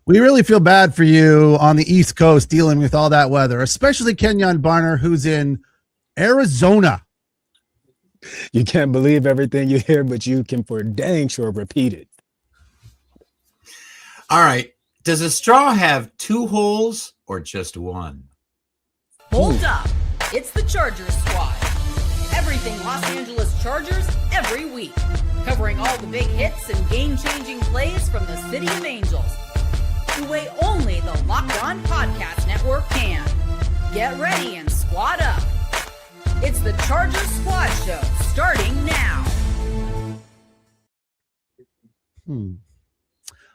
We really feel bad for you on the East Coast dealing with all that weather, especially Kenjon Barner, who's in Arizona. You can't believe everything you hear, but you can for dang sure repeat it. All right. Does a straw have two holes or just one? Hold up. It's the Chargers Squad. Everything Los Angeles Chargers every week. Covering all the big hits and game-changing plays from the City of Angels. The way only the Locked On Podcast Network can. Get ready and squad up. It's the Chargers Squad Show, starting now.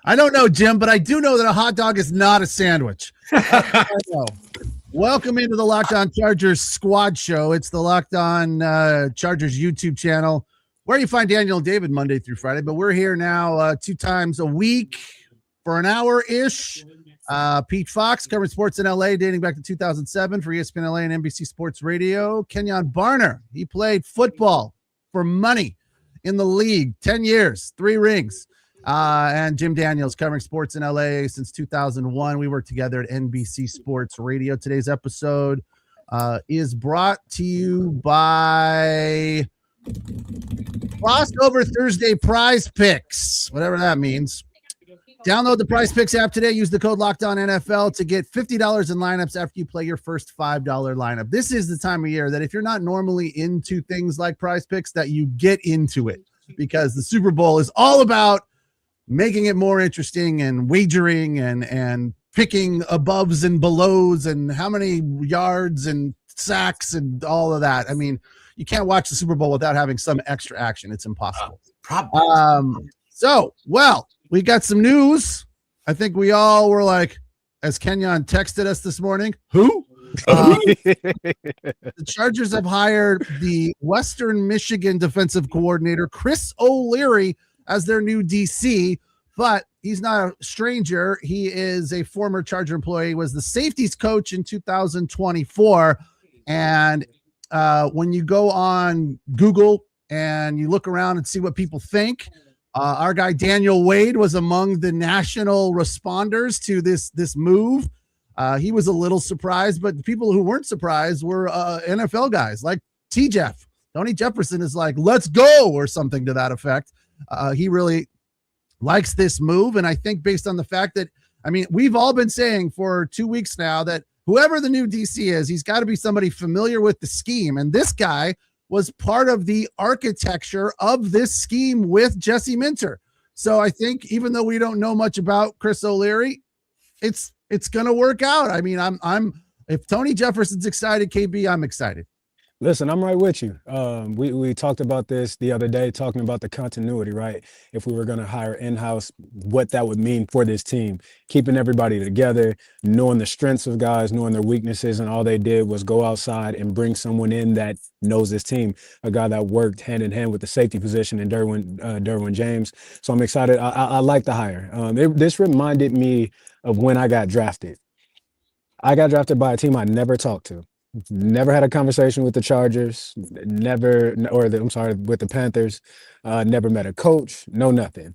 I don't know, Jim, but I do know that a hot dog is not a sandwich. I know. Welcome into the Locked On Chargers Squad Show. It's the Locked On Chargers YouTube channel, where you find Daniel and David Monday through Friday. But we're here now 2 times a week for an hour-ish. Pete Fox covering sports in LA dating back to 2007 for ESPN LA and NBC Sports Radio. Kenjon Barner, he played football for money in the league, 10 years, 3 rings. And Jim Daniels covering sports in LA since 2001. We work together at NBC Sports Radio. Today's episode is brought to you by Crossover Thursday Prize Picks, whatever that means. Download the Prize Picks app today. Use the code LOCKEDONNFL to get $50 in lineups after you play your first $5 lineup. This is the time of year that if you're not normally into things like Prize Picks, that you get into it, because the Super Bowl is all about making it more interesting and wagering and picking aboves and belows and how many yards and sacks and all of that. I mean, you can't watch the Super Bowl without having some extra action. It's impossible. We got some news. I think we all were like, as Kenjon texted us this morning, who? The Chargers have hired the Western Michigan defensive coordinator, Chris O'Leary, as their new DC, but he's not a stranger. He is a former Charger employee, was the safeties coach in 2024. And when you go on Google and you look around and see what people think, our guy Daniel Wade was among the national responders to this move. He was a little surprised, but the people who weren't surprised were NFL guys like T-Jeff. Tony Jefferson is like, let's go, or something to that effect. He really likes this move. And I think based on the fact that, I mean, we've all been saying for 2 weeks now that whoever the new DC is, he's got to be somebody familiar with the scheme. And this guy was part of the architecture of this scheme with Jesse Minter. So I think even though we don't know much about Chris O'Leary, it's going to work out. I mean, if Tony Jefferson's excited, KB, I'm excited. Listen, I'm right with you. We talked about this the other day, talking about the continuity, right? If we were going to hire in-house, what that would mean for this team, keeping everybody together, knowing the strengths of guys, knowing their weaknesses, and all they did was go outside and bring someone in that knows this team, a guy that worked hand in hand with the safety position in Derwin James. So I'm excited. I like the hire. This reminded me of when I got drafted. I got drafted by a team I never talked to. Never had a conversation with the Chargers, with the Panthers, never met a coach, no nothing.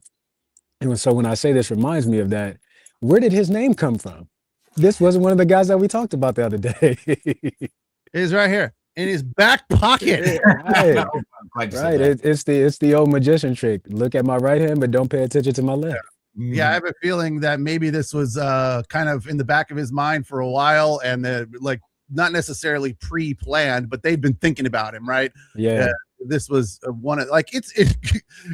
And so when I say this reminds me of that, where did his name come from? This wasn't one of the guys that we talked about the other day. It is right here in his back pocket. Right. It's the old magician trick. Look at my right hand, but don't pay attention to my left. Yeah, I have a feeling that maybe this was kind of in the back of his mind for a while, and not necessarily pre-planned, but they've been thinking about him, right? Yeah. This was one of it's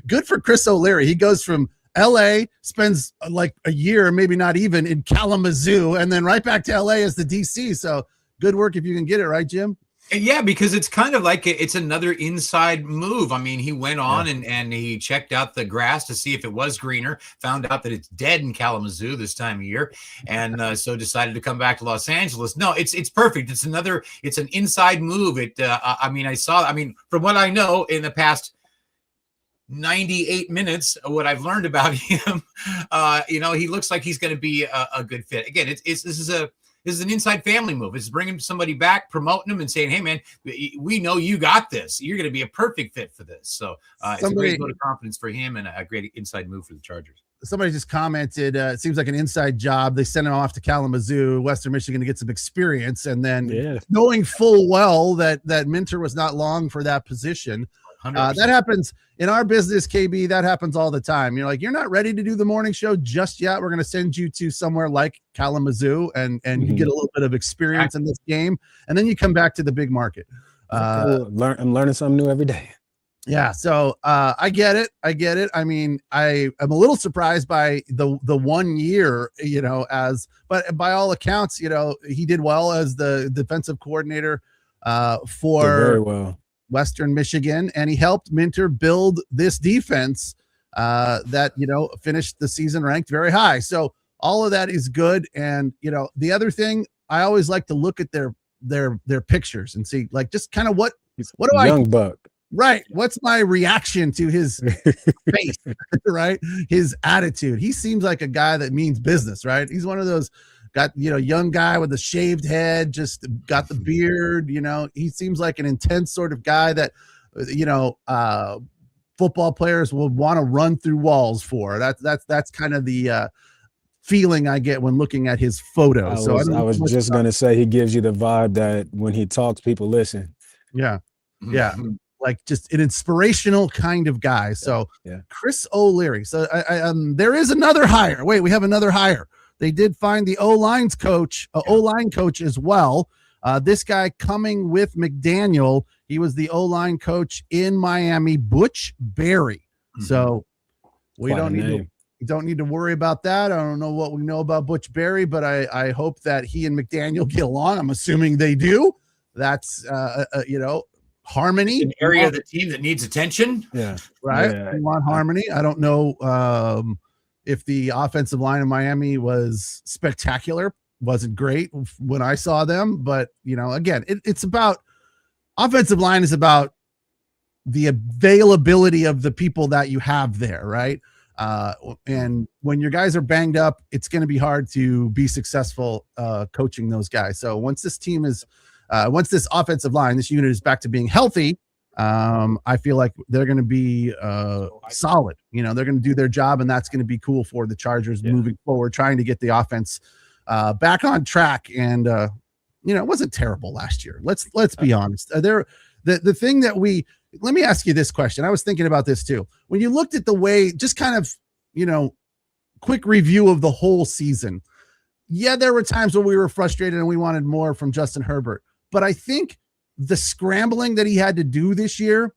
good for Chris O'Leary. He goes from LA, spends like a year, maybe not even, in Kalamazoo, and then right back to LA as the DC. So good work if you can get it, right, Jim? Yeah, because it's kind of like it's another inside move. I mean, he went on and he checked out the grass to see if it was greener, found out that it's dead in Kalamazoo this time of year, and so decided to come back to Los Angeles. No, it's perfect. It's an inside move. From what I know in the past 98 minutes, what I've learned about him, he looks like he's going to be a good fit. Again, this is an inside family move. It's bringing somebody back, promoting them, and saying, hey, man, we know you got this. You're going to be a perfect fit for this. So it's a great vote of confidence for him and a great inside move for the Chargers. somebody just commented, it seems like an inside job. They sent him off to Kalamazoo, Western Michigan, to get some experience, and then knowing full well that Minter was not long for that position. That happens in our business, KB. That happens all the time. You're like, you're not ready to do the morning show just yet. We're going to send you to somewhere like Kalamazoo, and you get a little bit of experience in this game, and then you come back to the big market. I'm learning something new every day. Yeah, so I get it. I mean, I am a little surprised by the 1 year, but by all accounts, he did well as the defensive coordinator for very well. Western Michigan, and he helped Minter build this defense that finished the season ranked very high. So all of that is good. And the other thing, I always like to look at their pictures and see, like, just kind of what do young buck. Right. What's my reaction to his face, right? His attitude. He seems like a guy that means business, right? He's one of those young guy with a shaved head, just got the beard, he seems like an intense sort of guy that, football players will want to run through walls for. That's kind of the feeling I get when looking at his photos. I was just going to say, he gives you the vibe that when he talks, people listen. Yeah. Yeah. Like just an inspirational kind of guy. So Chris O'Leary. So there is another hire. Wait, we have another hire. They did find the O-line coach as well. This guy coming with McDaniel. He was the O-line coach in Miami, Butch Barry. So we don't need to worry about that. I don't know what we know about Butch Barry, but I hope that he and McDaniel get along. I'm assuming they do. That's harmony. An area of the team that needs attention. Yeah. Right. Yeah. We want harmony. I don't know if the offensive line in Miami was spectacular. Wasn't great when I saw them, but again, it's about offensive line is about the availability of the people that you have there, right? And when your guys are banged up, it's going to be hard to be successful coaching those guys. So once this team is once this offensive line, this unit is back to being healthy, I feel like they're going to be solid. They're going to do their job, and that's going to be cool for the Chargers moving forward, trying to get the offense back on track. And it wasn't terrible last year. Let's be honest. The thing that let me ask you this question. I was thinking about this too. When you looked at the way, just kind of quick review of the whole season. Yeah, there were times when we were frustrated and we wanted more from Justin Herbert. But I think the scrambling that he had to do this year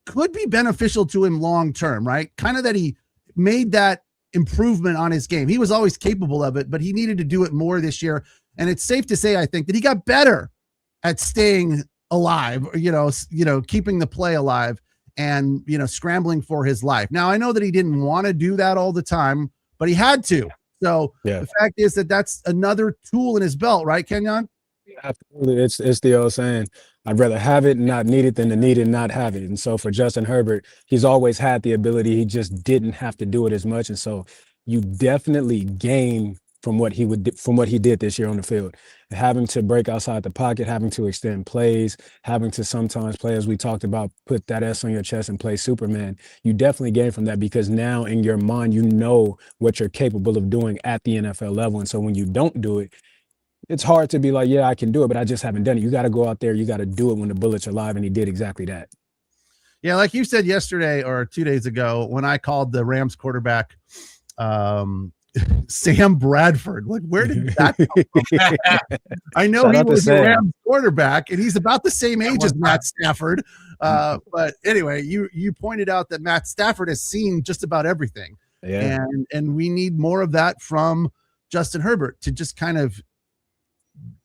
could be beneficial to him long term, right? Kind of that he made that improvement on his game. He was always capable of it, but he needed to do it more this year. And it's safe to say, I think, that he got better at staying alive, keeping the play alive and, scrambling for his life. Now, I know that he didn't want to do that all the time, but he had to. So the fact is that that's another tool in his belt, right, Kenjon? Absolutely. It's the old saying, I'd rather have it and not need it than to need it and not have it. And so for Justin Herbert, he's always had the ability. He just didn't have to do it as much. And so you definitely gain from what he did this year on the field. Having to break outside the pocket, having to extend plays, having to sometimes play, as we talked about, put that S on your chest and play Superman. You definitely gain from that because now in your mind, you know what you're capable of doing at the NFL level. And so when you don't do it, it's hard to be like, yeah, I can do it, but I just haven't done it. You got to go out there. You got to do it when the bullets are live. And he did exactly that. Yeah. Like you said yesterday or 2 days ago, when I called the Rams quarterback, Sam Bradford, like, where did that come from? I know he was a Rams quarterback and he's about the same age as Matt Stafford. But anyway, you pointed out that Matt Stafford has seen just about everything. Yeah. And we need more of that from Justin Herbert to just kind of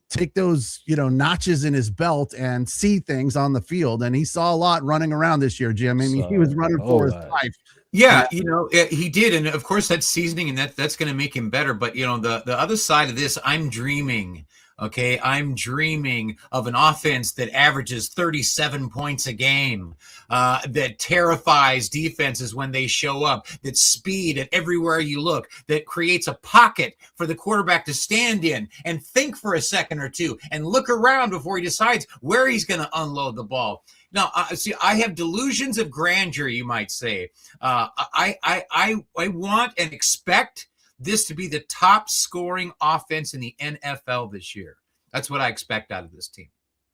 take those, notches in his belt and see things on the field. And he saw a lot running around this year, Jim. I mean, he was running for his life. Yeah, he did. And of course that's seasoning and that's going to make him better. But the other side of this, I'm dreaming Okay, I'm dreaming of an offense that averages 37 points a game, that terrifies defenses when they show up, that's speed at everywhere you look, that creates a pocket for the quarterback to stand in and think for a second or two and look around before he decides where he's going to unload the ball. Now, see, I have delusions of grandeur, you might say. I want and expect this to be the top scoring offense in the NFL this year. That's what I expect out of this team.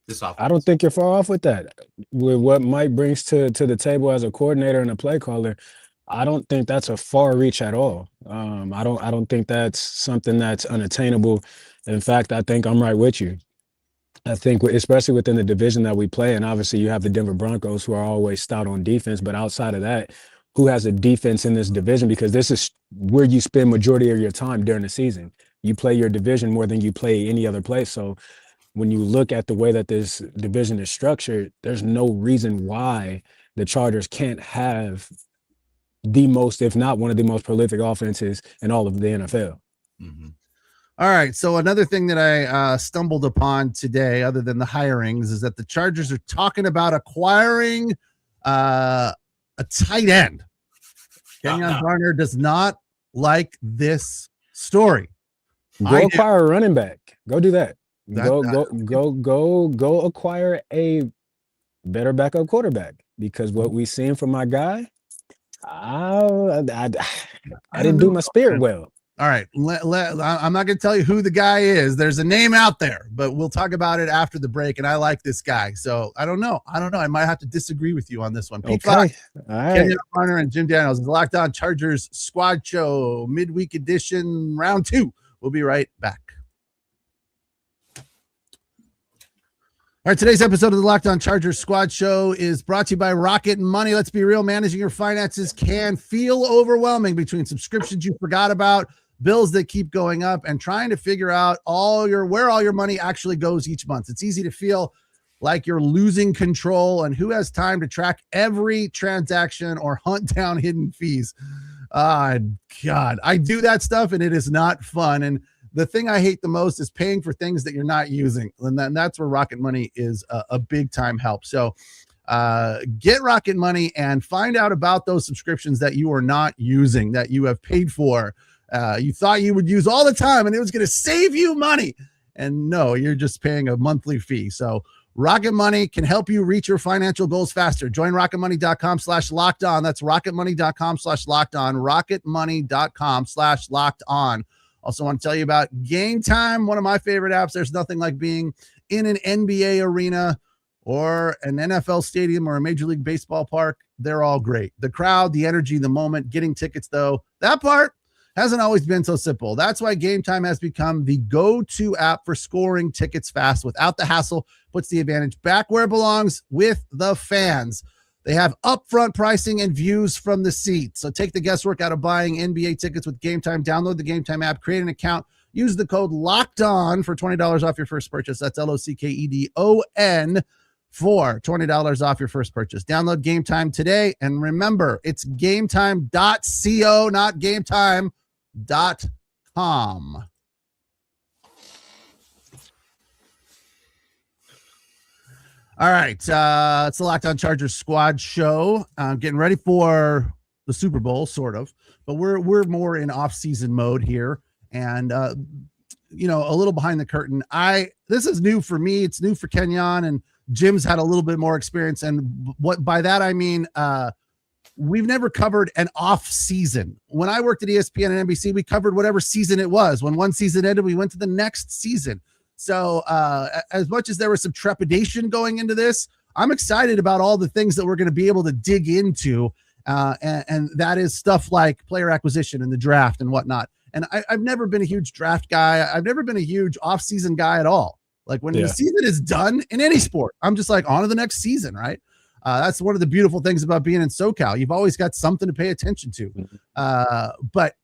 This offense. I don't think you're far off with that. With what Mike brings to the table as a coordinator and a play caller, I don't think that's a far reach at all. I don't think that's something that's unattainable. In fact, I think I'm right with you. I think, especially within the division that we play, and obviously you have the Denver Broncos who are always stout on defense, but outside of that, who has a defense in this division? Because this is where you spend majority of your time during the season. You play your division more than you play any other place. So when you look at the way that this division is structured, there's no reason why the Chargers can't have the most, if not one of the most prolific offenses in all of the NFL. Mm-hmm. All right. So another thing that I stumbled upon today, other than the hirings, is that the Chargers are talking about acquiring a tight end. Kenjon Barner does not like this story. Go acquire a running back. Go do that. Go acquire a better backup quarterback, because what we've seen from my guy, I didn't do my spirit well. All right. I'm not going to tell you who the guy is. There's a name out there, but we'll talk about it after the break. And I like this guy. So I don't know. I might have to disagree with you on this one. Pete Fox, all right. Kenjon Barner, and Jim Daniels, the Locked On Chargers Squad Show, midweek edition, round 2. We'll be right back. All right, today's episode of the Locked On Chargers Squad Show is brought to you by Rocket Money. Let's be real, managing your finances can feel overwhelming between subscriptions you forgot about, bills that keep going up, and trying to figure out where all your money actually goes each month. It's easy to feel like you're losing control, and who has time to track every transaction or hunt down hidden fees? God, I do that stuff, and it is not fun. And the thing I hate the most is paying for things that you're not using. And that's where Rocket Money is a big time help. So get Rocket Money and find out about those subscriptions that you are not using, that you have paid for. You thought you would use all the time and it was going to save you money. And no, you're just paying a monthly fee. So Rocket Money can help you reach your financial goals faster. Join rocketmoney.com/locked-on. That's rocketmoney.com/locked-on. rocketmoney.com/locked-on. Also want to tell you about Game Time, one of my favorite apps. There's nothing like being in an NBA arena or an NFL stadium or a Major League Baseball park. They're all great. The crowd, the energy, the moment, getting tickets, though, that part hasn't always been so simple. That's why Game Time has become the go-to app for scoring tickets fast without the hassle, puts the advantage back where it belongs, with the fans. They have upfront pricing and views from the seat. So take the guesswork out of buying NBA tickets with Game Time. Download the Game Time app, create an account, use the code LOCKEDON for $20 off your first purchase. That's LOCKEDON for $20 off your first purchase. Download Game Time today. And remember, it's gametime.co, not gametime.com. All right, it's the Locked On Chargers Squad Show. Getting ready for the Super Bowl, sort of, but we're more in off-season mode here, and a little behind the curtain. This is new for me. It's new for Kenjon, and Jim's had a little bit more experience. And what by that I mean, we've never covered an off-season. When I worked at ESPN and NBC, we covered whatever season it was. When one season ended, we went to the next season. So as much as there was some trepidation going into this, I'm excited about all the things that we're going to be able to dig into. And that is stuff like player acquisition and the draft and whatnot. And I've never been a huge draft guy. I've never been a huge off-season guy at all. Like when the season is done in any sport, I'm just like on to the next season, right? That's one of the beautiful things about being in SoCal. You've always got something to pay attention to. But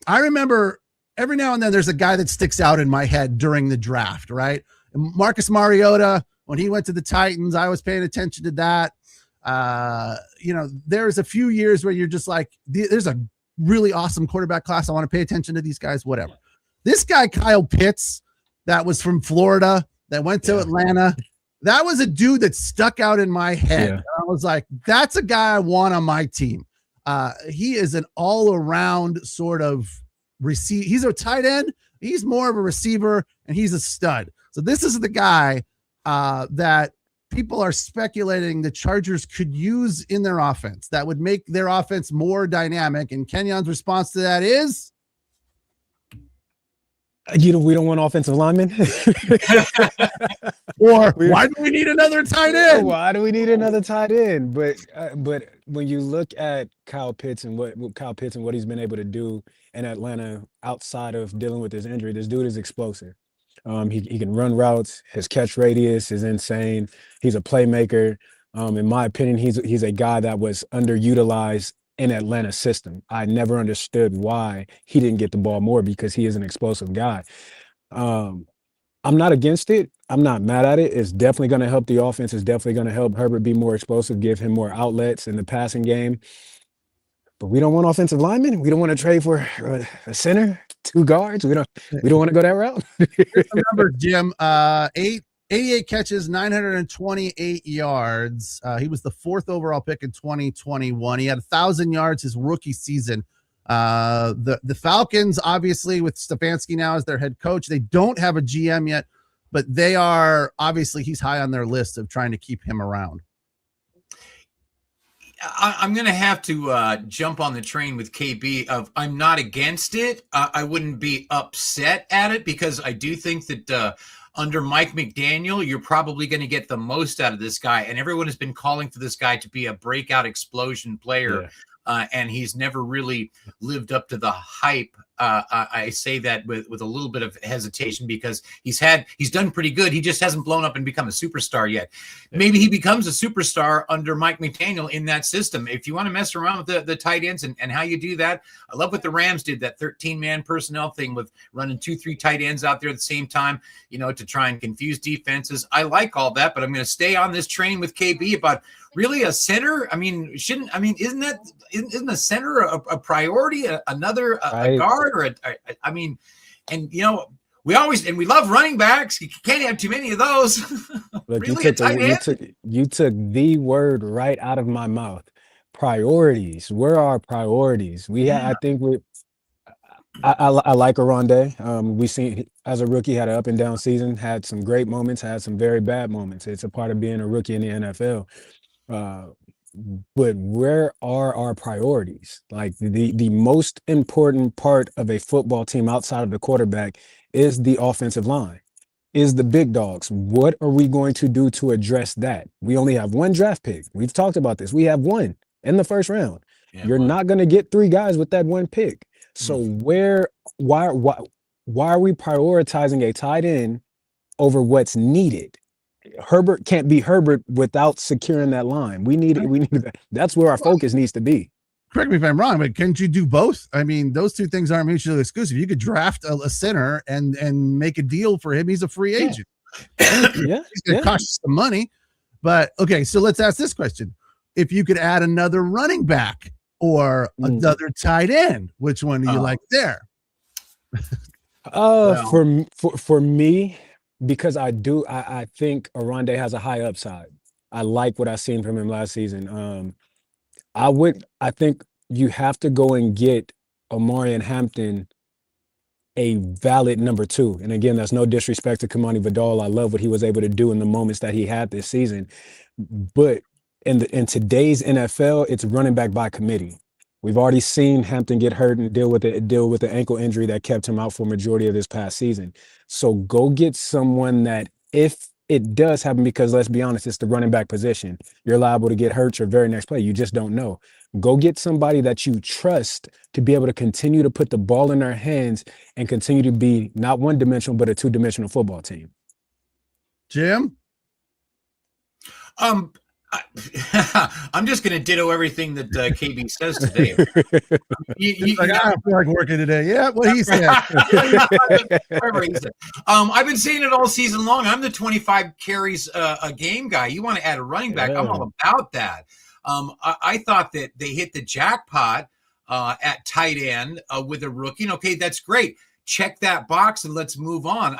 I remember every now and then there's a guy that sticks out in my head during the draft, right? Marcus Mariota, when he went to the Titans, I was paying attention to that. There's a few years where you're just like, there's a really awesome quarterback class. I want to pay attention to these guys, whatever. This guy, Kyle Pitts, that was from Florida that went to Atlanta. That was a dude that stuck out in my head. Yeah. I was like, that's a guy I want on my team. He is an all-around sort of receiver. He's a tight end. He's more of a receiver, and he's a stud. So this is the guy that people are speculating the Chargers could use in their offense that would make their offense more dynamic. And Kenjon's response to that is, we don't want offensive linemen. or why do we need another tight end? Why do we need another tight end? But when you look at Kyle Pitts and what he's been able to do in Atlanta outside of dealing with his injury, this dude is explosive. He can run routes. His catch radius is insane. He's a playmaker. In my opinion, he's a guy that was underutilized in Atlanta's system. I never understood why he didn't get the ball more, because he is an explosive guy. I'm not against it. I'm not mad at it. It's definitely going to help the offense. It's definitely going to help Herbert be more explosive, give him more outlets in the passing game. But we don't want offensive linemen. We don't want to trade for a center, 2 guards. We don't want to go that route. Here's the numbers, Jim. 88 catches, 928 yards. He was the 4th overall pick in 2021. He had 1,000 yards his rookie season. The Falcons, obviously, with Stefanski now as their head coach, they don't have a GM yet, but they are obviously, he's high on their list of trying to keep him around. I'm going to have to jump on the train with KB of I'm not against it. I wouldn't be upset at it, because I do think that under Mike McDaniel, you're probably going to get the most out of this guy. And everyone has been calling for this guy to be a breakout explosion player. Yeah. And he's never really lived up to the hype. I say that with a little bit of hesitation, because he's done pretty good. He just hasn't blown up and become a superstar yet. Maybe he becomes a superstar under Mike McDaniel in that system. If you want to mess around with the tight ends and how you do that, I love what the Rams did, that 13-man personnel thing with running 2-3 tight ends out there at the same time, to try and confuse defenses. I like all that, but I'm going to stay on this train with KB about really a center. Isn't a center a priority? Another guard? We love running backs. You can't have too many of those. Look, really, you took the word right out of my mouth. Priorities. Where are priorities? I like Arande. We seen as a rookie had an up and down season, had some great moments, had some very bad moments. It's a part of being a rookie in the NFL. But where are our priorities? Like the most important part of a football team outside of the quarterback is the offensive line, is the big dogs. What are we going to do to address that? We only have 1 draft pick. We've talked about this. We have 1 in the first round. Yeah, You're not going to get 3 guys with that 1 pick. So why are we prioritizing a tight end over what's needed? Herbert can't be Herbert without securing that line. We need that. That's where our focus needs to be. Correct me if I'm wrong, but can't you do both? Those two things aren't mutually exclusive. You could draft a center and make a deal for him. He's a free agent. Yeah. He's going to cost you some money. But okay, so let's ask this question. If you could add another running back or another tight end, which one do you like there? For me, because I think Arande has a high upside. I like what I've seen from him last season. I think you have to go and get Omarion Hampton a valid number 2. And again, that's no disrespect to Kamani Vidal. I love what he was able to do in the moments that he had this season. But in today's NFL, it's running back by committee. We've already seen Hampton get hurt and deal with the ankle injury that kept him out for a majority of this past season. So go get someone that, if it does happen, because let's be honest, it's the running back position. You're liable to get hurt your very next play. You just don't know. Go get somebody that you trust to be able to continue to put the ball in their hands and continue to be not one-dimensional, but a 2-dimensional football team. Jim? I'm just going to ditto everything that KB says today. I don't feel like working today. Yeah, what he said. I've been saying it all season long. I'm the 25 carries a game guy. You want to add a running back? I'm all about that. I thought that they hit the jackpot at tight end with a rookie. Okay, that's great. Check that box and let's move on.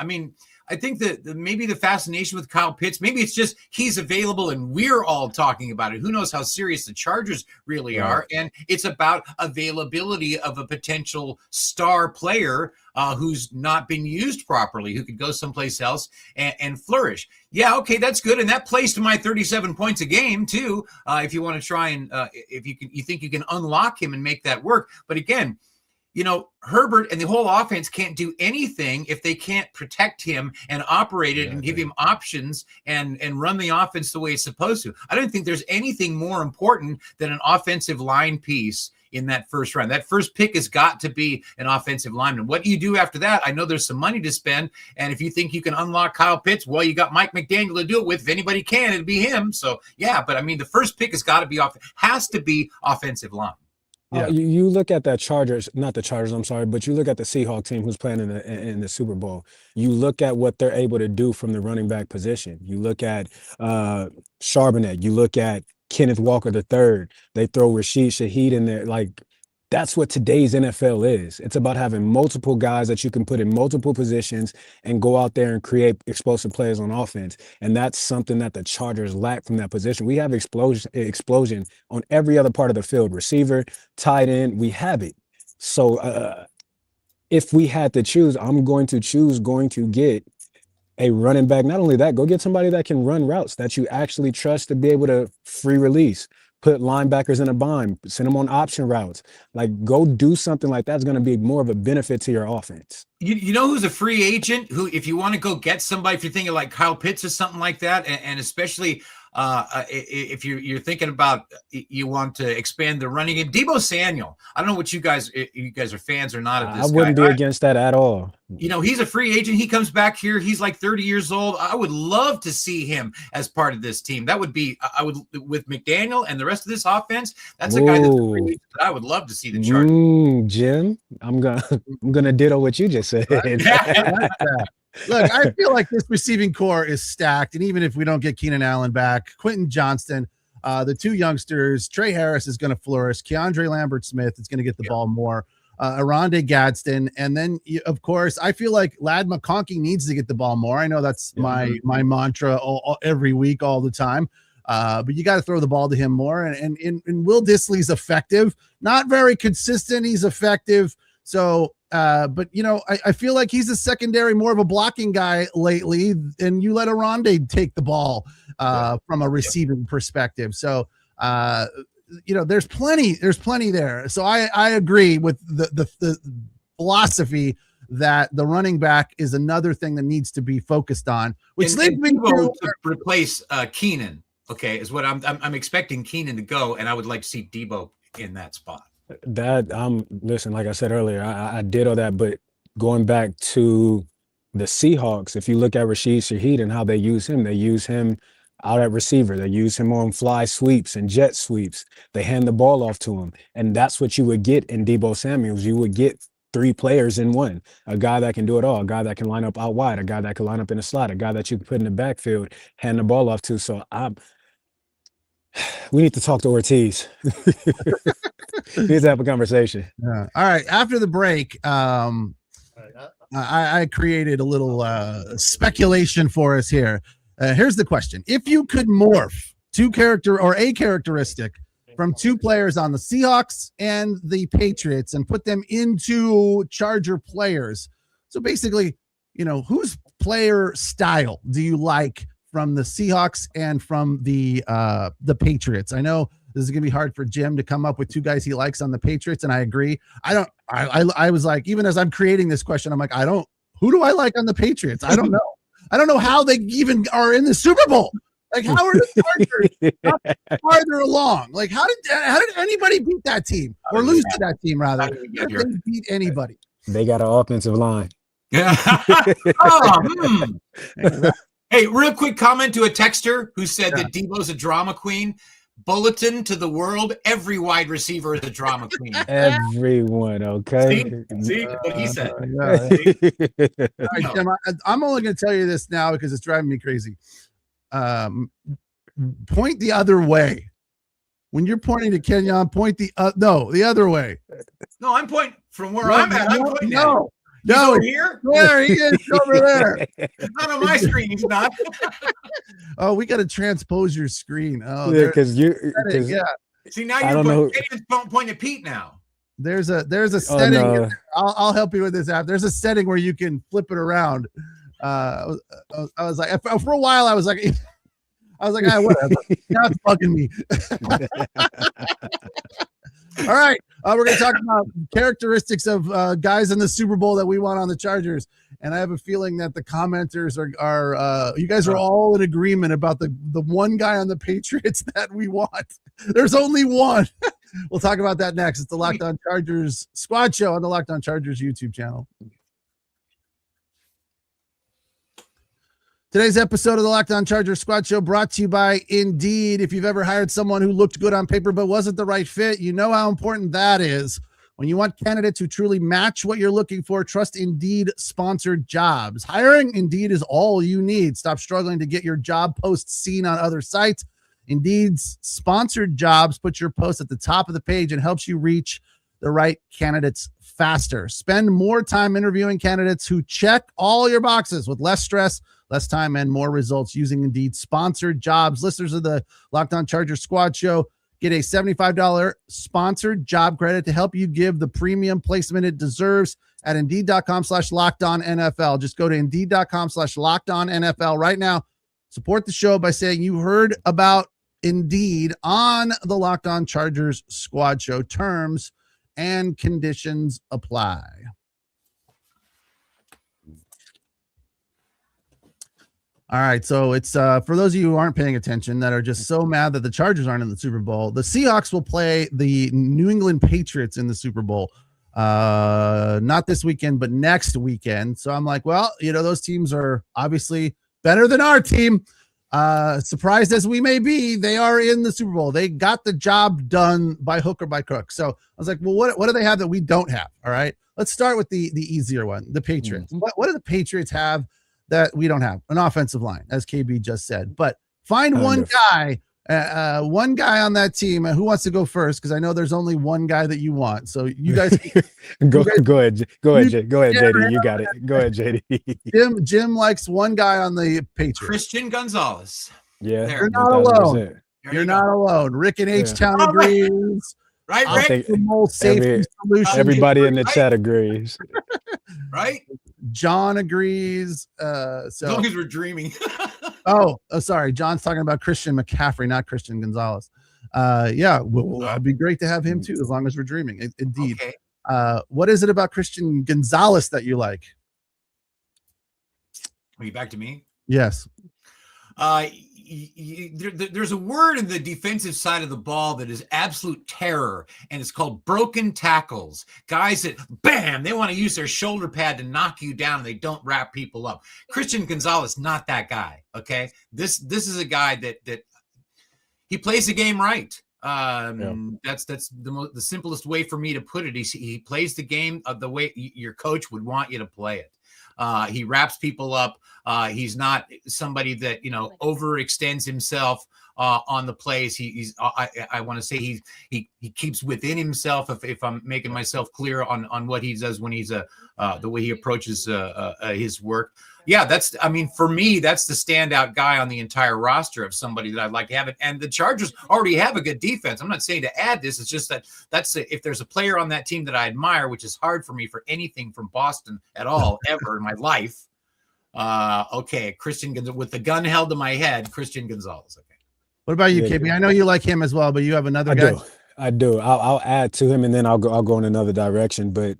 I think that maybe the fascination with Kyle Pitts, maybe it's just he's available and we're all talking about it. Who knows how serious the Chargers really are? And it's about availability of a potential star player who's not been used properly, who could go someplace else and flourish. Yeah, okay, that's good, and that plays to my 37 points a game too. If you want to try and if you think you can unlock him and make that work, but again, Herbert and the whole offense can't do anything if they can't protect him and operate it and give him options and run the offense the way it's supposed to. I don't think there's anything more important than an offensive line piece in that first round. That first pick has got to be an offensive lineman. What do you do after that? I know there's some money to spend, and if you think you can unlock Kyle Pitts, well, you got Mike McDaniel to do it with. If anybody can, it'd be him. So, yeah, but I mean, the first pick has got to be offensive line. Yeah. You look at that not the Chargers, I'm sorry, but you look at the Seahawks team who's playing in the Super Bowl. You look at what they're able to do from the running back position. You look at Charbonnet. You look at Kenneth Walker III. They throw Rashid Shaheed in there. Like, that's what today's NFL is. It's about having multiple guys that you can put in multiple positions and go out there and create explosive plays on offense. And that's something that the Chargers lack from that position. We have explosion on every other part of the field. Receiver, tight end, we have it. So if we had to choose, I'm going to get a running back. Not only that, go get somebody that can run routes that you actually trust to be able to free release. Put linebackers in a bind, send them on option routes. Like, go do something like that's going to be more of a benefit to your offense. You know who's a free agent who, if you want to go get somebody, if you're thinking like Kyle Pitts or something like that, and especially if you're thinking about you want to expand the running game, Deebo Samuel. I don't know what you guys are fans or not of this. I wouldn't be against that at all. He's a free agent. He comes back here. He's like 30 years old. I would love to see him as part of this team. That would be, with McDaniel and the rest of this offense. That's a guy that's a free agent that I would love to see the Chargers. Jim, I'm gonna ditto what you just said. Look, I feel like this receiving core is stacked, and even if we don't get Keenan Allen back, Quentin Johnston, the two youngsters, Trey Harris is going to flourish. Keandre Lambert-Smith is going to get the ball more. Arande Gadsden, and then of course I feel like Ladd McConkey needs to get the ball more. I know that's my mantra every week, all the time. But you got to throw the ball to him more. And Will Dissly's effective, not very consistent. He's effective. So, but I feel like he's a secondary, more of a blocking guy lately, and you let Arande take the ball from a receiving perspective. So, there's plenty there. So I agree with the philosophy that the running back is another thing that needs to be focused on, which leads me to replace Keenan. Okay, is what I'm expecting Keenan to go, and I would like to see Deebo in that spot. Listen, like I said earlier, I ditto that, but going back to the Seahawks, if you look at Rashid Shaheed and how they use him out at receiver. They use him on fly sweeps and jet sweeps. They hand the ball off to him. And that's what you would get in Deebo Samuels. You would get three players in one, a guy that can do it all, a guy that can line up out wide, a guy that can line up in the slot, a guy that you can put in the backfield, hand the ball off to. So we need to talk to Ortiz. We need to have a conversation. Yeah. All right. After the break, I created a little speculation for us here. Here's the question. If you could morph a characteristic from two players on the Seahawks and the Patriots and put them into Charger players. So basically, whose player style do you like from the Seahawks and from the Patriots? I know this is going to be hard for Jim to come up with two guys he likes on the Patriots, and I agree. I was like, even as I'm creating this question, I'm like, who do I like on the Patriots? I don't know. I don't know how they even are in the Super Bowl. Like, how are the Chargers farther along? Like, how did anybody beat that team or lose to that team, rather? How did they beat anybody? They got an offensive line. Yeah. Hey, real quick comment to a texter who said that Deebo's a drama queen. Bulletin to the world: every wide receiver is a drama queen. Everyone, okay? See what he said. All right, Tim, I'm only going to tell you this now because it's driving me crazy. Point the other way. When you're pointing to Kenyon, point the other way. No, I'm pointing from where I'm at. No, over here. there he is over there. Not on my screen. He's not. Oh, we got to transpose your screen. Oh, Yeah, because yeah. See, now I you're don't pointing at Pete now. There's a setting. no. I'll help you with this app. There's a setting where you can flip it around. I was like, for a while, I was like, whatever. Now it's bugging me. All right, we're going to talk about characteristics of guys in the Super Bowl that we want on the Chargers, and I have a feeling that the commenters are you guys are all in agreement about the one guy on the Patriots that we want. There's only one. We'll talk about that next. It's the Locked On Chargers Squad Show on the Locked On Chargers YouTube channel. Today's episode of the Locked On Chargers Squad Show brought to you by Indeed. If you've ever hired someone who looked good on paper but wasn't the right fit, you know how important that is. When you want candidates who truly match what you're looking for, trust Indeed sponsored jobs. Hiring Indeed is all you need. Stop struggling to get your job posts seen on other sites. Indeed's sponsored jobs put your post at the top of the page and helps you reach the right candidates faster. Spend more time interviewing candidates who check all your boxes with less stress, less time, and more results using Indeed sponsored jobs. Listeners of the Locked On Chargers Squad Show get a $75 sponsored job credit to help you give the premium placement it deserves at Indeed.com/LockedOnNFL. Just go to Indeed.com/LockedOnNFL right now. Support the show by saying you heard about Indeed on the Locked On Chargers Squad Show. Terms and conditions apply. All right, so it's for those of you who aren't paying attention that are just so mad that the Chargers aren't in the Super Bowl, the Seahawks will play the New England Patriots in the Super Bowl. Not this weekend, but next weekend. So I'm like, well, those teams are obviously better than our team. Surprised as we may be, they are in the Super Bowl. They got the job done by hook or by crook. So I was like, well, what do they have that we don't have? All right, let's start with the easier one, the Patriots. Mm-hmm. What do the Patriots have that we don't have? An offensive line, as KB just said. But find one guy on that team. Who wants to go first? Because I know there's only one guy that you want. So you guys go ahead, JD. You got it. Go ahead, JD. Jim likes one guy on the Patriots. Christian Gonzalez. Yeah, you're not alone. You're not alone. Rick in H-Town agrees. Right, Rick? The most safety solution. Everybody in the chat agrees. Right? John agrees. As long as we're dreaming. oh, sorry. John's talking about Christian McCaffrey, not Christian Gonzalez. It'd be great to have him too, as long as we're dreaming. Indeed. Okay. What is it about Christian Gonzalez that you like? Are you back to me? Yes. There's a word in the defensive side of the ball that is absolute terror, and it's called broken tackles. Guys that, bam, they want to use their shoulder pad to knock you down, and they don't wrap people up. Christian Gonzalez, not that guy, okay? This is a guy that he plays the game right. That's the simplest way for me to put it. He plays the game of the way your coach would want you to play it. He wraps people up. He's not somebody that, overextends himself on the plays. I want to say he keeps within himself. If I'm making myself clear on what he does when he's the way he approaches his work. Yeah, for me, that's the standout guy on the entire roster of somebody that I'd like to have it. And the Chargers already have a good defense. I'm not saying to add this. It's just that if there's a player on that team that I admire, which is hard for me for anything from Boston at all, ever in my life. Christian Gonzalez, with the gun held to my head, Christian Gonzalez. Okay. What about you, KB? I know you like him as well, but you have another guy. I do. I'll add to him, and then I'll go in another direction. But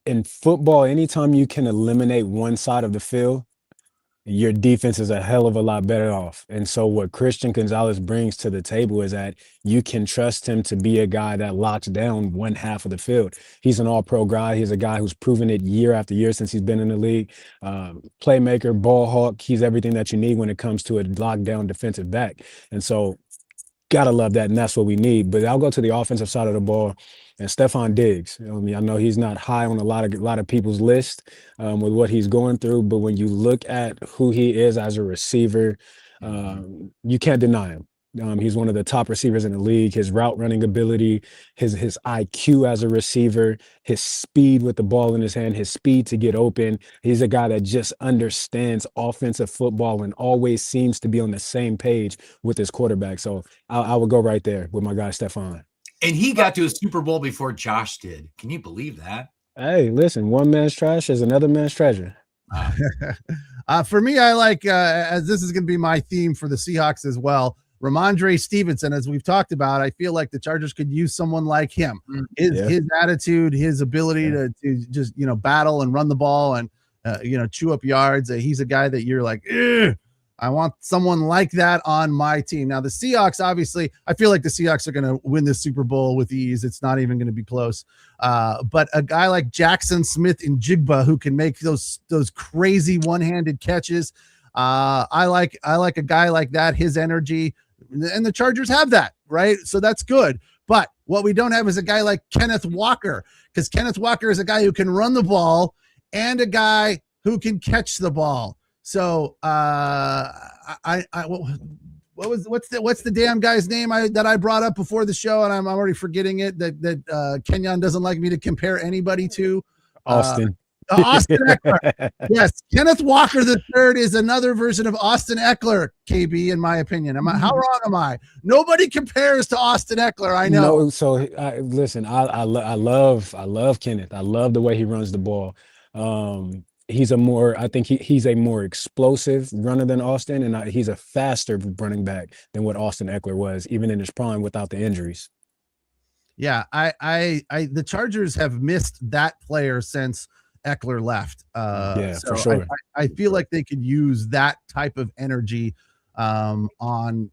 in football, anytime you can eliminate one side of the field, your defense is a hell of a lot better off. And so what Christian Gonzalez brings to the table is that you can trust him to be a guy that locks down one half of the field. He's an all-pro guy. He's a guy who's proven it year after year since he's been in the league. Playmaker, ball hawk. He's everything that you need when it comes to a lockdown defensive back. And so gotta love that, and that's what we need. But I'll go to the offensive side of the ball. And Stephon Diggs, I know he's not high on a lot of people's list with what he's going through, but when you look at who he is as a receiver, you can't deny him. He's one of the top receivers in the league. His route running ability, his IQ as a receiver, his speed with the ball in his hand, his speed to get open. He's a guy that just understands offensive football and always seems to be on the same page with his quarterback. So I would go right there with my guy Stephon. And he got to a Super Bowl before Josh did. Can you believe that? Hey, listen, one man's trash is another man's treasure. For me, I like, as this is going to be my theme for the Seahawks as well, Ramondre Stevenson, as we've talked about, I feel like the Chargers could use someone like him. His attitude, his ability to just, battle and run the ball and, chew up yards. He's a guy that you're like, I want someone like that on my team. Now, the Seahawks, obviously, I feel like the Seahawks are going to win this Super Bowl with ease. It's not even going to be close. But a guy like Jackson Smith and Jigba, who can make those crazy one-handed catches. I like a guy like that, his energy. And the Chargers have that, right? So that's good. But what we don't have is a guy like Kenneth Walker, because Kenneth Walker is a guy who can run the ball and a guy who can catch the ball. So what's the damn guy's name that I brought up before the show, and I'm already forgetting it, that Kenyon doesn't like me to compare anybody to? Austin. Austin Eckler. Yes, Kenneth Walker III is another version of Austin Eckler, KB, in my opinion. How wrong am I? Nobody compares to Austin Eckler, I know. No, so listen, I love Kenneth. I love the way he runs the ball. He's a more explosive runner than Austin, and he's a faster running back than what Austin Eckler was, even in his prime without the injuries. Yeah, the Chargers have missed that player since Eckler left. For sure. I feel like they could use that type of energy on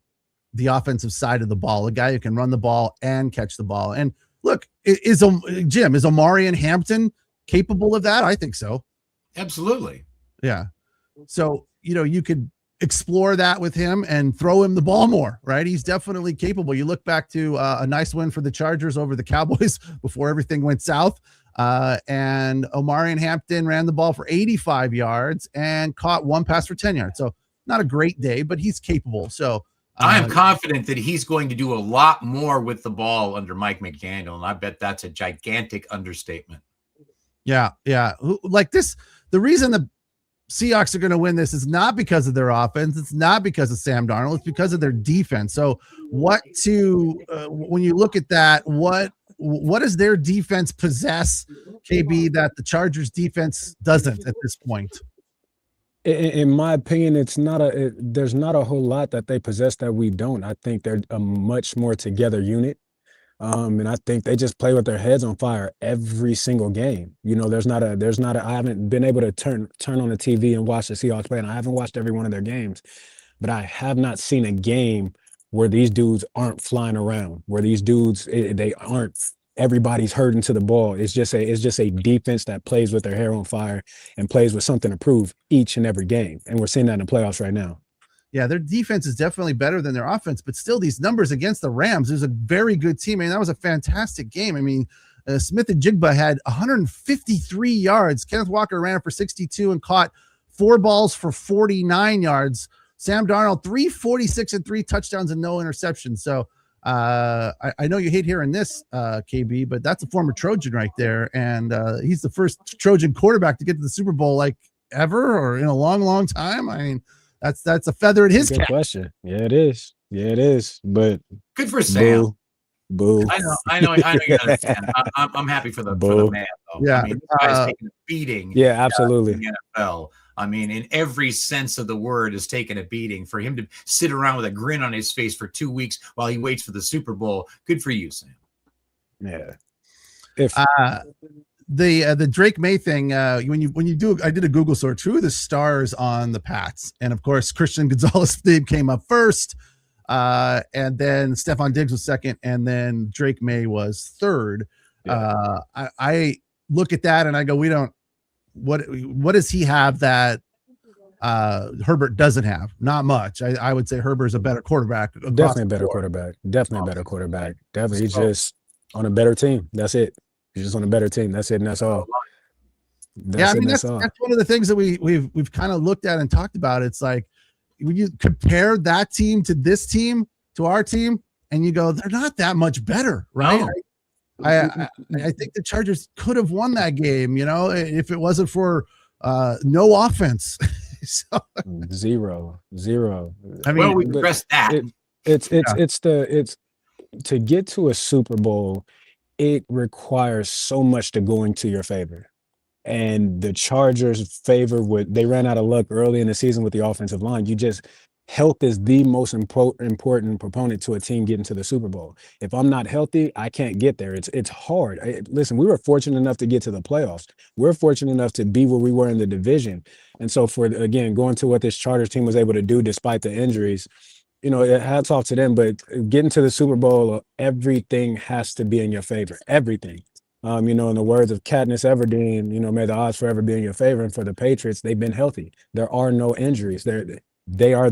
the offensive side of the ball, a guy who can run the ball and catch the ball. And look, is Omarion Hampton capable of that? I think so. Absolutely. Yeah. So, you could explore that with him and throw him the ball more, right? He's definitely capable. You look back to a nice win for the Chargers over the Cowboys before everything went south. And Omarion Hampton ran the ball for 85 yards and caught one pass for 10 yards. So not a great day, but he's capable. So I am confident that he's going to do a lot more with the ball under Mike McDaniel. And I bet that's a gigantic understatement. Yeah. Like this, the reason the Seahawks are going to win this is not because of their offense. It's not because of Sam Darnold. It's because of their defense. So when you look at that, what does their defense possess, KB, that the Chargers defense doesn't at this point? In my opinion, there's not a whole lot that they possess that we don't. I think they're a much more together unit. And I think they just play with their heads on fire every single game. I haven't been able to turn on the TV and watch the Seahawks play, and I haven't watched every one of their games, but I have not seen a game where these dudes aren't flying around, where these dudes, they aren't, everybody's hurting to the ball. It's just a defense that plays with their hair on fire and plays with something to prove each and every game. And we're seeing that in the playoffs right now. Yeah, their defense is definitely better than their offense, but still these numbers against the Rams, there's a very good team. And that was a fantastic game. I mean, Smith and Jigba had 153 yards. Kenneth Walker ran for 62 and caught 4 balls for 49 yards. Sam Darnold, 346 and 3 touchdowns and no interceptions. So I know you hate hearing this, KB, but that's a former Trojan right there. And he's the first Trojan quarterback to get to the Super Bowl like ever or in a long, long time. I mean, that's a feather in his cap. Good question. Yeah, it is. But good for Sam. Boo. I know. You understand. I'm happy for the man. Though. Yeah, I mean, this guy's taking a beating. Yeah, absolutely. In the NFL. I mean, in every sense of the word, is taking a beating. For him to sit around with a grin on his face for 2 weeks while he waits for the Super Bowl. Good for you, Sam. Yeah. The Drake May thing, when you do, I did a Google search, who are the stars on the Pats? And of course, Christian Gonzalez name came up first, and then Stephon Diggs was second, and then Drake May was third. Yeah. I look at that and I go, what does he have that Herbert doesn't have? Not much. I would say Herbert's a better quarterback. Definitely a better quarterback. Definitely. He's just on a better team. That's it. He's just on a better team. That's it, and that's all. That's one of the things that we've kind of looked at and talked about. It's like when you compare that team to this team, to our team, and you go, they're not that much better, right? No. I think the Chargers could have won that game, if it wasn't for no offense. So, Zero. I mean, Well, we addressed that. It's to get to a Super Bowl, it requires so much to go into your favor. And the Chargers they ran out of luck early in the season with the offensive line. Health is the most important proponent to a team getting to the Super Bowl. If I'm not healthy, I can't get there. It's hard. Listen, we were fortunate enough to get to the playoffs. We're fortunate enough to be where we were in the division. And so going to what this Chargers team was able to do despite the injuries, hats off to them. But getting to the Super Bowl, everything has to be in your favor. Everything. In the words of Katniss Everdeen, may the odds forever be in your favor. And for the Patriots, they've been healthy. There are no injuries. They are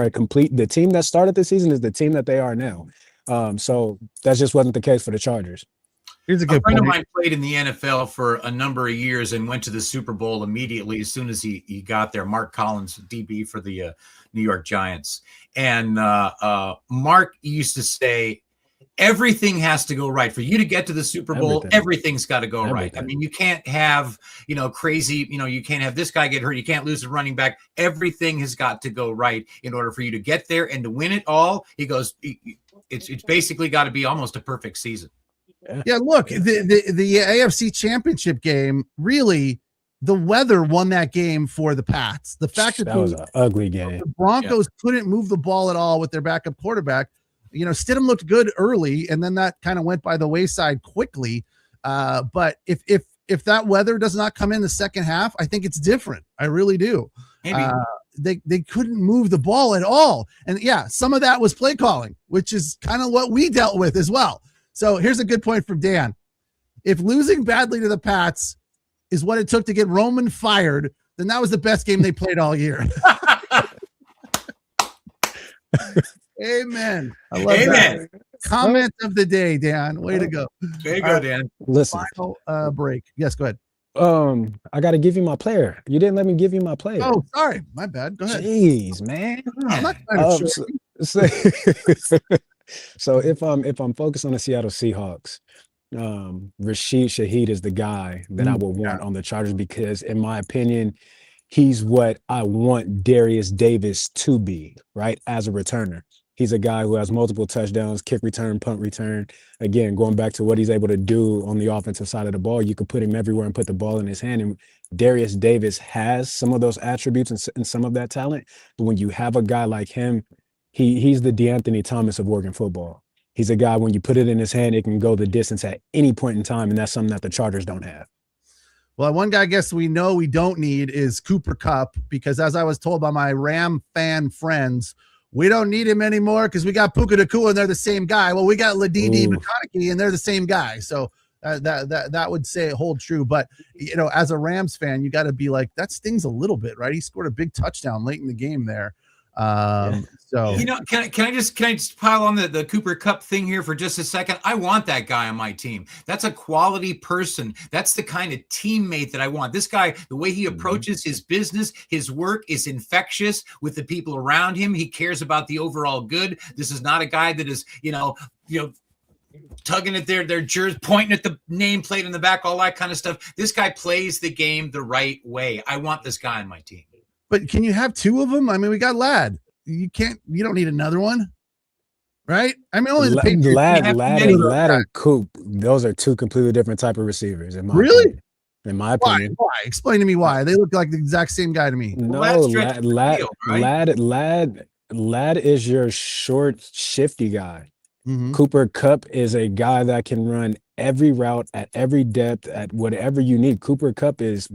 a complete. The team that started the season is the team that they are now. So that just wasn't the case for the Chargers. Here's a friend good point. of mine played in the NFL for a number of years and went to the Super Bowl immediately as soon as he got there. Mark Collins, DB for the New York Giants. And Mark used to say, everything has to go right for you to get to the Super Bowl. Everything's got to go right. I mean, you can't have, crazy, you can't have this guy get hurt. You can't lose a running back. Everything has got to go right in order for you to get there and to win it all. He goes, it's basically got to be almost a perfect season. Yeah, look, the AFC Championship game, really, the weather won that game for the Pats. The fact that was an ugly game. The Broncos couldn't move the ball at all with their backup quarterback. Stidham looked good early, and then that kind of went by the wayside quickly. But if that weather does not come in the second half, I think it's different. I really do. Maybe. They couldn't move the ball at all. And yeah, some of that was play calling, which is kind of what we dealt with as well. So here's a good point from Dan. If losing badly to the Pats is what it took to get Roman fired, then that was the best game they played all year. Amen. I love that. Comment of the day, Dan. Way to go. There you go, Dan. Listen. Final break. Yes, go ahead. I got to give you my player. You didn't let me give you my player. Oh, sorry. My bad. Go ahead. Jeez, man. I'm not trying to So if I'm focused on the Seattle Seahawks, Rashid Shaheed is the guy that I would want on the Chargers because, in my opinion, he's what I want Darius Davis to be, right, as a returner. He's a guy who has multiple touchdowns, kick return, punt return. Again, going back to what he's able to do on the offensive side of the ball, you could put him everywhere and put the ball in his hand. And Darius Davis has some of those attributes and some of that talent. But when you have a guy like him, he's the DeAnthony Thomas of Oregon football. He's a guy, when you put it in his hand, it can go the distance at any point in time, and that's something that the Chargers don't have. Well, one guy I guess we know we don't need is Cooper Kupp, because as I was told by my Ram fan friends, we don't need him anymore because we got Puka Nacua and they're the same guy. Well, we got Ladidi McConaughey and they're the same guy. So that would say it hold true. But, as a Rams fan, you got to be like, that stings a little bit, right? He scored a big touchdown late in the game there. So can I just pile on the Cooper Kupp thing here for just a second? I want that guy on my team. That's a quality person. That's the kind of teammate that I want. This guy, the way he approaches his business, his work is infectious with the people around him. He cares about the overall good. This is not a guy that is, tugging at their jersey, pointing at the nameplate in the back, all that kind of stuff. This guy plays the game the right way. I want this guy on my team. But can you have two of them? I mean, we got Ladd. You don't need another one, right? I mean, only the Patriots. Ladd and Coop, those are two completely different type of receivers. In my opinion. In my opinion. Why? Explain to me why. They look like the exact same guy to me. No, Ladd is your short, shifty guguy. Cooper Kupp is a guy that can run every route at every depth at whatever you need. Cooper Kupp is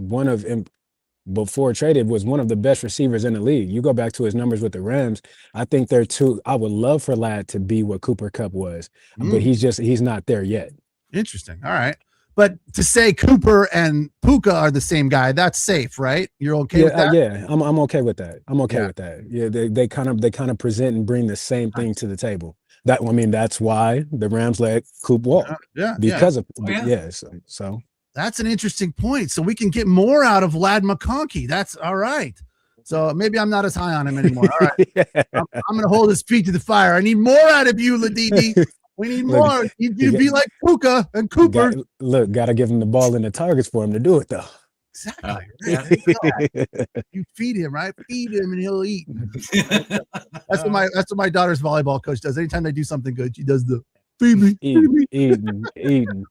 before traded, was one of the best receivers in the league. You go back to his numbers with the Rams. I think I would love for Ladd to be what Cooper Kupp was, but he's not there yet. Interesting. All right. But to say Cooper and Puka are the same guy, that's safe, right? You're okay with that? Yeah, I'm okay with that. I'm okay with that. Yeah, they kind of present and bring the same thing to the table. That's why the Rams let Coop walk. So. That's an interesting point. So we can get more out of Ladd McConkey. That's all right. So maybe I'm not as high on him anymore. All right. I'm going to hold his feet to the fire. I need more out of you, Ladidi. We need more. You need to be like Puka and Cooper. Got to give him the ball and the targets for him to do it, though. Exactly. Right? You feed him, right? Feed him and he'll eat. That's what my daughter's volleyball coach does. Anytime they do something good, she does the feed me. Eating.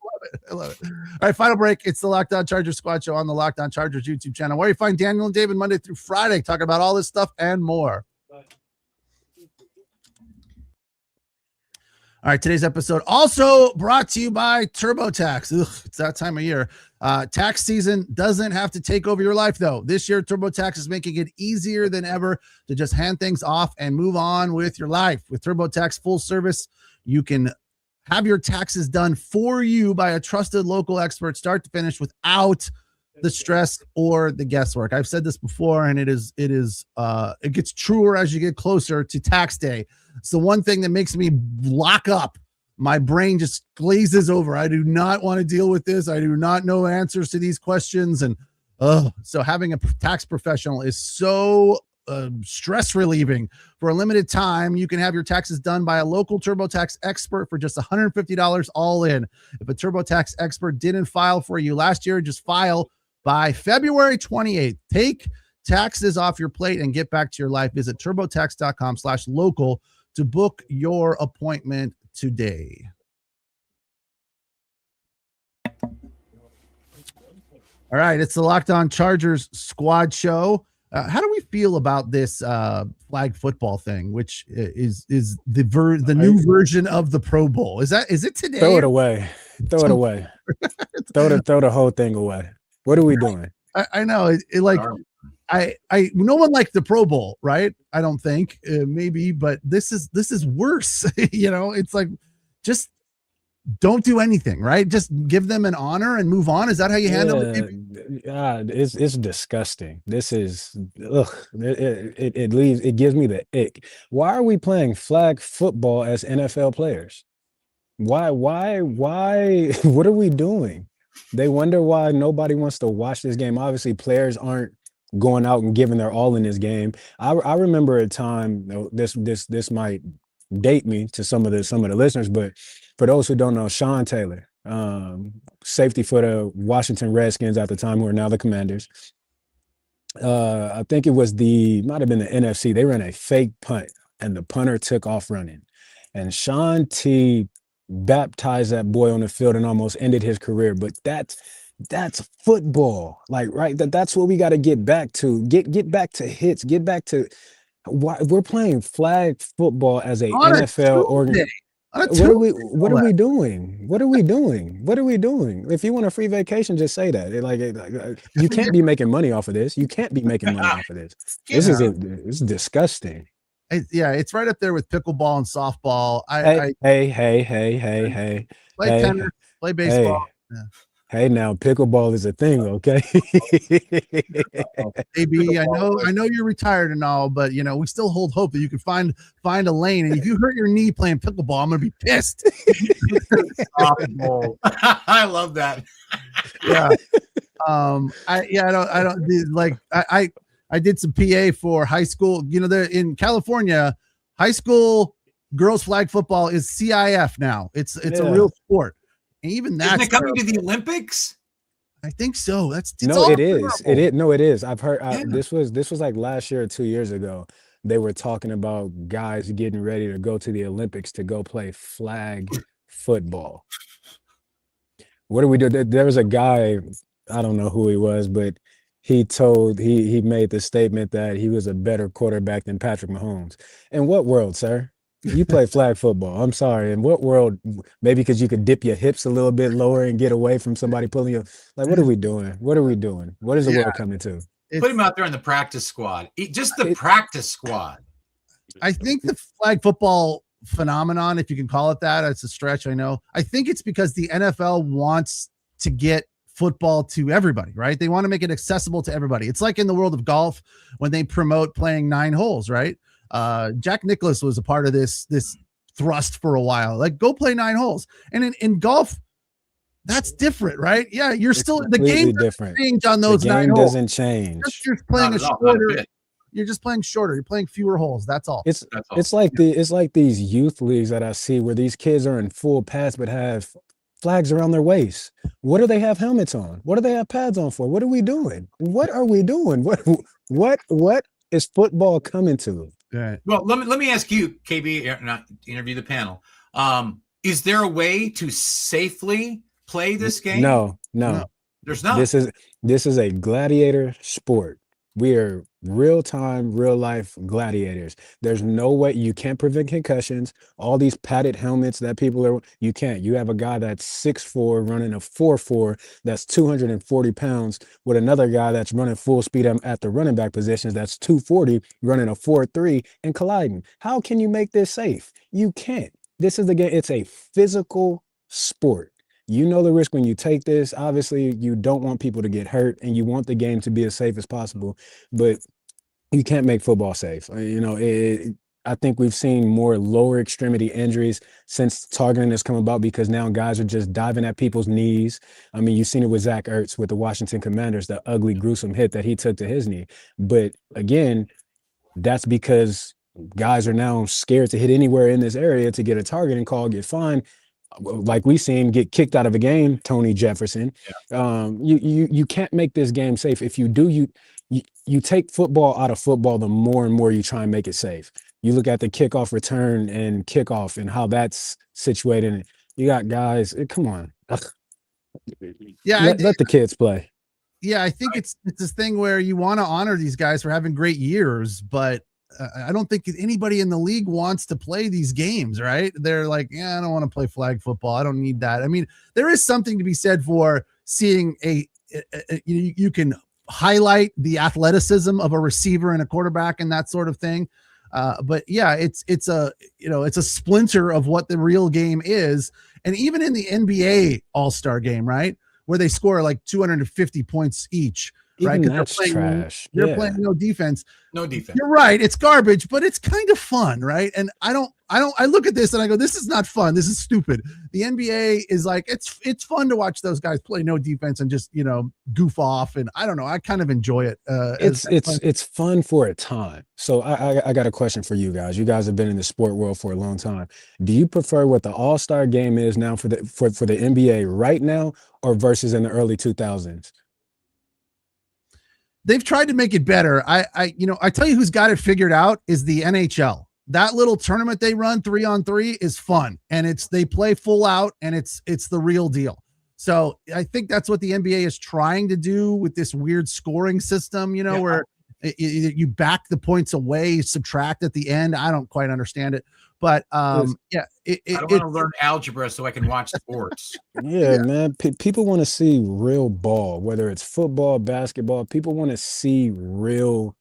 I love it. All right, final break. It's the Locked On Chargers Squad Show on the Locked On Chargers YouTube channel, where you find Daniel and David Monday through Friday talking about all this stuff and more. All right, today's episode also brought to you by TurboTax. It's that time of year. Tax season doesn't have to take over your life, though. This year, TurboTax is making it easier than ever to just hand things off and move on with your life. With TurboTax full service, you can have your taxes done for you by a trusted local expert, start to finish, without the stress or the guesswork. I've said this before, and it gets truer as you get closer to tax day. It's the one thing that makes me lock up. My brain just glazes over. I do not want to deal with this. I do not know answers to these questions. And so having a tax professional is so stress relieving. For a limited time, you can have your taxes done by a local TurboTax expert for just $150 all in. If a TurboTax expert didn't file for you last year, just file by February 28th. Take taxes off your plate and get back to your life. Visit turbotax.com/local to book your appointment today. All right, it's the Locked On Chargers Squad Show. How do we feel about this flag football thing, which is the new version of the Pro Bowl? Is it today? Throw it away. Throw it away. throw the whole thing away. What are we doing? I know no one liked the Pro Bowl, right? I don't think maybe, but this is worse. It's like, just don't do anything, right? Just give them an honor and move on. Is that how you handle it? It's disgusting. This is it gives me the ick. Why are we playing flag football as NFL players? Why what are we doing? They wonder why nobody wants to watch this game. Obviously, players aren't going out and giving their all in this game. I remember a time, this might date me to some of the listeners, but for those who don't know, Sean Taylor, safety for the Washington Redskins at the time, who are now the Commanders. I think it might have been the NFC. They ran a fake punt and the punter took off running. And Sean T baptized that boy on the field and almost ended his career. But that's football. Like, right? That's what we got to get back to. Get back to hits. Get back to why we're playing flag football as a NFL organization. What are we doing? What are we doing? If you want a free vacation, just say that. You can't be making money off of this. You can't be making money off of this. This is disgusting. It's right up there with pickleball and softball. Hey. Play tennis, play baseball. Hey, now pickleball is a thing, okay? AB, I know you're retired and all, but we still hold hope that you can find a lane. And if you hurt your knee playing pickleball, I'm gonna be pissed. I love that. Yeah. I did some PA for high school. In California, high school girls flag football is CIF now. It's a real sport. And even that, isn't it coming to the Olympics? I think so. It is. I've heard this was like last year or 2 years ago. They were talking about guys getting ready to go to the Olympics to go play flag football. What do we do? There was a guy, I don't know who he was, but he made the statement that he was a better quarterback than Patrick Mahomes. In what world, sir? You play flag football. I'm sorry. In what world? Maybe because you could dip your hips a little bit lower and get away from somebody pulling you. Like, what are we doing? What is the world coming to? Put him out there on the practice squad. Just the practice squad. I think the flag football phenomenon, if you can call it that, it's a stretch, I know. I think it's because the NFL wants to get football to everybody, right? They want to make it accessible to everybody. It's like in the world of golf when they promote playing 9 holes, right? Jack Nicklaus was a part of this thrust for a while. Like, go play 9 holes. And in golf, that's different, right? Yeah, you're still the game different. Change on those the 9 game holes. doesn't change. You're playing a shorter. You're just playing shorter. You're playing fewer holes. That's all. It's like these youth leagues that I see where these kids are in full pads but have flags around their waist. What do they have helmets on? What do they have pads on for? What are we doing? What are we doing? What is football coming to? Right. Well, let me ask you, KB, not interview the panel. Is there a way to safely play this game? No. There's not. This is a gladiator sport. We are real-time, real-life gladiators. There's no way you can't prevent concussions. All these padded helmets that you can't. You have a guy that's 6'4", running a 4.4, that's 240 pounds, with another guy that's running full speed at the running back positions, that's 240, running a 4.3 and colliding. How can you make this safe? You can't. This is the game. It's a physical sport. You know the risk when you take this. Obviously, you don't want people to get hurt, and you want the game to be as safe as possible, but you can't make football safe. I think we've seen more lower extremity injuries since targeting has come about, because now guys are just diving at people's knees. I mean, you've seen it with Zach Ertz with the Washington Commanders, the ugly, gruesome hit that he took to his knee. But again, that's because guys are now scared to hit anywhere in this area to get a targeting call, get fined. Like we seen get kicked out of a game, Tony Jefferson. Yeah. You can't make this game safe. If you do, you take football out of football, the more and more you try and make it safe. You look at the kickoff return and kickoff and how that's situated. You got guys, come on. Yeah, let the kids play. Yeah, I think it's this thing where you want to honor these guys for having great years, but I don't think anybody in the league wants to play these games, right? They're like, yeah, I don't want to play flag football. I don't need that. I mean, there is something to be said for seeing you can highlight the athleticism of a receiver and a quarterback and that sort of thing. But yeah, it's a splinter of what the real game is. And even in the NBA All-Star game, right, where they score like 250 points each, right? Even that's trash. They're playing no defense. No defense. You're right. It's garbage, but it's kind of fun, right? And I look at this and I go, this is not fun. This is stupid. The NBA is like, it's fun to watch those guys play no defense and just, goof off. And I don't know. I kind of enjoy it. It's fun for a time. So I got a question for you guys. You guys have been in the sport world for a long time. Do you prefer what the All-Star game is now for the NBA right now, or versus in the early 2000s? They've tried to make it better. I tell you who's got it figured out is the NHL. That little tournament they run 3-on-3 is fun, and they play full out, and it's the real deal. So I think that's what the NBA is trying to do with this weird scoring system, where you back the points away, subtract at the end. I don't quite understand it. But I don't want to learn algebra so I can watch sports. Yeah, man. People want to see real ball, whether it's football, basketball. People want to see real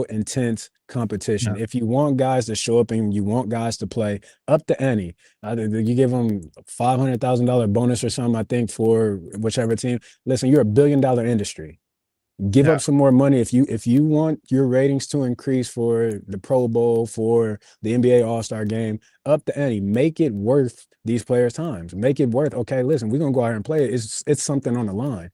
intense competition. Yeah. If you want guys to show up and you want guys to play, up the ante. You give them $500,000 bonus or something, I think, for whichever team. Listen, you're $1 billion industry. Give up some more money if you want your ratings to increase for the Pro Bowl, for the NBA All-Star game. Up the ante, make it worth these players' times. Make it worth. Okay, listen, we're gonna go out here and play it. It's something on the line.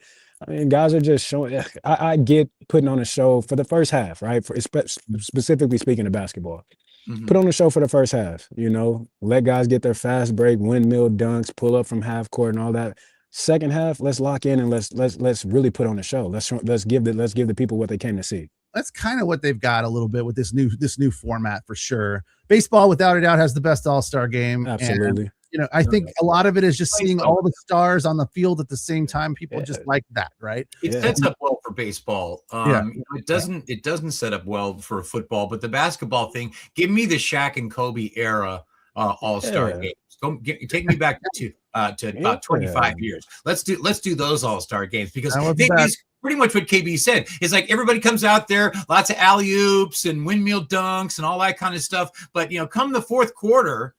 I mean, guys are just showing. I get putting on a show for the first half, right? Specifically speaking of basketball, put on a show for the first half. Let guys get their fast break, windmill dunks, pull up from half court, and all that. Second half, let's lock in and let's really put on a show. Let's give the people what they came to see. That's kind of what they've got a little bit with this new format for sure. Baseball, without a doubt, has the best All-Star game. Absolutely. And, I think a lot of it is just seeing all the stars on the field at the same time. People just like that, right? It sets up well for baseball. It doesn't set up well for football, but the basketball thing, give me the Shaq and Kobe era All-Star games. Take me back to about 25 years. Let's do those All-Star games, because I think it's pretty much what KB said. It's like everybody comes out there, lots of alley-oops and windmill dunks and all that kind of stuff. But come the fourth quarter,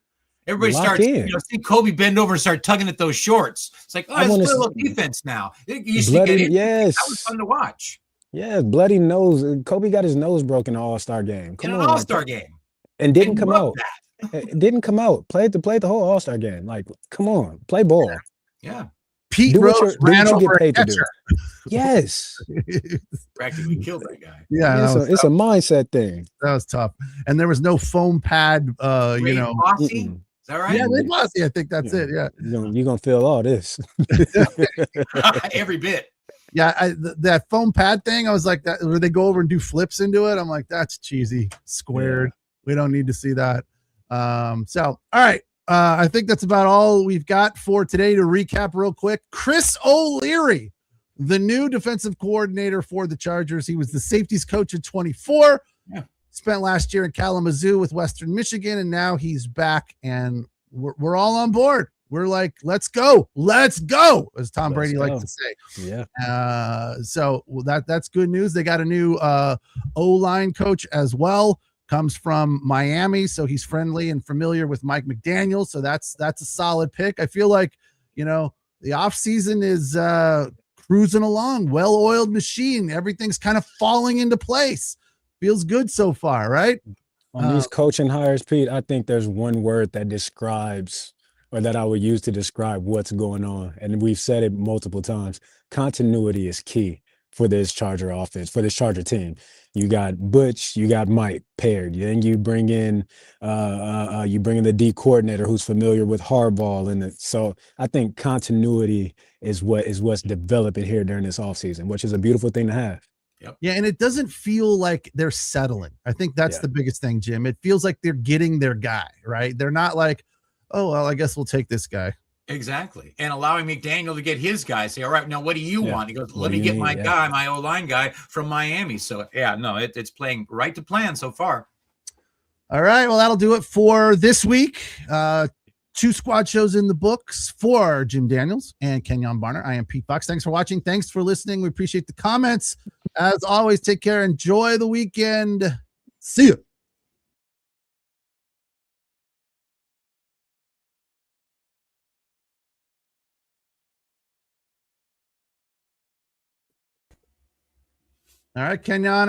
everybody starts see Kobe bend over and start tugging at those shorts. It's like, it's a little defense now. It used to get it. Yes, that was fun to watch. Yeah, bloody nose. Kobe got his nose broken in the All-Star game. Come on, All-Star game, and didn't come out. It didn't come out. Played the whole All-Star game. Like, come on, play ball. Yeah. Pete Do Rose what ran you over get a paid to do. catcher. Yes. Practically killed that guy. Yeah, It's a mindset thing. that was tough. And there was no foam pad, Ray Fosse? Mm-mm. Is that right? Yeah, Ray Fosse, I think that's it. Yeah. You're gonna feel all this. Every bit. Yeah, that foam pad thing, I was like, that where they go over and do flips into it. I'm like, that's cheesy, squared. We don't need to see that. So all right. I think that's about all we've got for today. To recap real quick, Chris O'Leary, the new defensive coordinator for the Chargers. He was the safeties coach in 24. Yeah. Spent last year in Kalamazoo with Western Michigan, and now he's back, and we're all on board. We're like, let's go, as Tom Brady likes to say. Yeah. So that's good news. They got a new O-line coach as well. Comes from Miami, so he's friendly and familiar with Mike McDaniel. So that's a solid pick. I feel like, the offseason is cruising along, well-oiled machine. Everything's kind of falling into place. Feels good so far, right? On these coaching hires, Pete, I think there's one word that describes, or that I would use to describe what's going on. And we've said it multiple times. Continuity is key for this Charger offense, for this Charger team. You got Butch, you got Mike paired. Then you bring in the D coordinator who's familiar with hardball, and so I think continuity is what's developing here during this offseason, which is a beautiful thing to have. Yep. Yeah, and it doesn't feel like they're settling. I think that's the biggest thing, Jim. It feels like they're getting their guy, right? They're not like, oh, well, I guess we'll take this guy. Exactly. And allowing McDaniel to get his guy. Say, all right, now what do you want? He goes, let me get my guy, my O-line guy from Miami. So, it's playing right to plan so far. All right, well, that'll do it for this week. 2 squad shows in the books for Jim Daniels and Kenjon Barner. I am Pete Fox. Thanks for watching. Thanks for listening. We appreciate the comments. As always, take care. Enjoy the weekend. See you. All right, Kenyon.